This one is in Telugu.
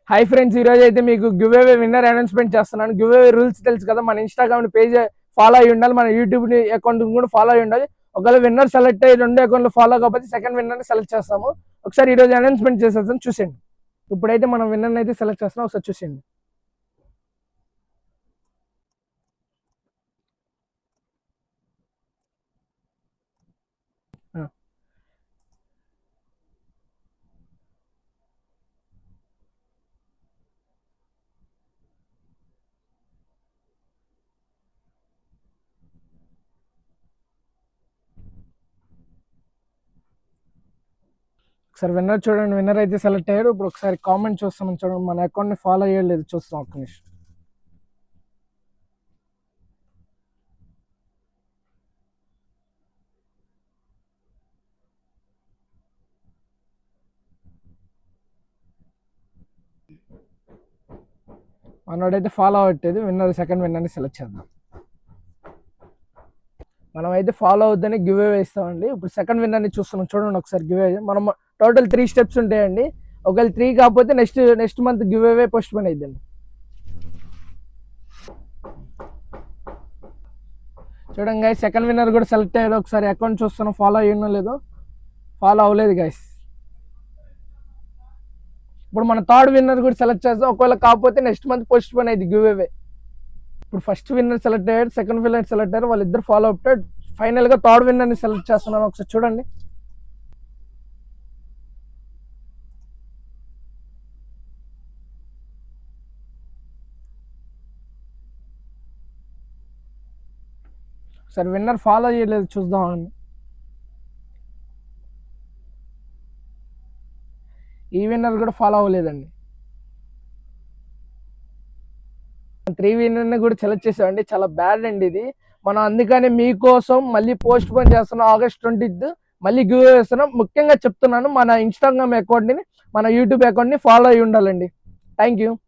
హాయ్ ఫ్రెండ్స్, ఈ రోజు అయితే మీకు గివ్ అవే విన్నర్ అనౌన్స్మెంట్ చేస్తున్నాను. గివ్ అవే రూల్స్ తెలుసు కదా, మన ఇన్స్టాగ్రామ్ పేజ్ ఫాలో అయ్యి ఉండాలి, మన యూట్యూబ్ అకౌంట్ కూడా ఫాలో అయ్యి ఉండాలి. ఒకవేళ విన్నర్ సెలెక్ట్ అయ్యి 2 అకౌంట్లు ఫాలో కాకపోతే సెకండ్ విన్నర్ సెలెక్ట్ చేస్తాము. ఒకసారి ఈ రోజు అనౌన్స్మెంట్ చేసేస్తాం, చూసేయండి. ఇప్పుడైతే మనం విన్నర్ అయితే సెలెక్ట్ చేస్తున్నాం, ఒకసారి చూసేయండి. ఒకసారి విన్నర్ చూడండి, విన్నర్ అయితే సెలెక్ట్ అయ్యారు. ఇప్పుడు ఒకసారి కామెంట్ చూస్తాం, చూడండి మన అకౌంట్ ని ఫాలో అయ్యలేదు, చూస్తాం ఒక్క నిమిషం. మనోడైతే ఫాలో అవ్వట్లేదు, విన్నర్ సెకండ్ విన్నర్ని సెలెక్ట్ చేద్దాం. మనం అయితే ఫాలో అవుద్దని గివ్ అవే ఇస్తామండి. ఇప్పుడు సెకండ్ విన్నర్ని చూస్తున్నాం, చూడండి ఒకసారి గివ్ అవే. మనం టోటల్ 3 స్టెప్స్ ఉంటాయండి. ఒకవేళ 3 కాకపోతే next month give away postpone అయిద్దండి. చూడండి గైస్, సెకండ్ విన్నర్ కూడా సెలెక్ట్ అయ్యాడు. ఒకసారి అకౌంట్ చూస్తున్నాం, ఫాలో అయ్యడం లేదు, ఫాలో అవ్వలేదు గైస్. ఇప్పుడు మన థర్డ్ విన్నర్ కూడా సెలెక్ట్ చేస్తాం. ఒకవేళ కాకపోతే నెక్స్ట్ మంత్ పోస్ట్ పోన్ అయింది గివ్ అవే. ఇప్పుడు ఫస్ట్ విన్నర్ సెలెక్ట్ అయ్యాడు, సెకండ్ విన్నర్ సెలెక్ట్ అయ్యారు, వాళ్ళిద్దరు ఫాలో అవుతాడు. ఫైనల్ గా థర్డ్ విన్నర్ ని సెలెక్ట్ చేస్తున్నాను, ఒకసారి చూడండి. ఒకసారి విన్నర్ ఫాలో చేయలేదు, చూద్దామండి. ఈ విన్నర్ కూడా ఫాలో అవ్వలేదండి. 3 విన్నర్ని కూడా సెలెక్ట్ చేసామండి. చాలా బ్యాడ్ అండి ఇది. మనం అందుకని మీకోసం మళ్ళీ పోస్ట్ పోన్ చేస్తున్నాం. August 20th మళ్ళీ గివ్ అవే ఇస్తున్నాం. ముఖ్యంగా చెప్తున్నాను, మన ఇన్స్టాగ్రామ్ అకౌంట్ని, మన యూట్యూబ్ అకౌంట్ని ఫాలో అయ్యి ఉండాలండి. Thank you.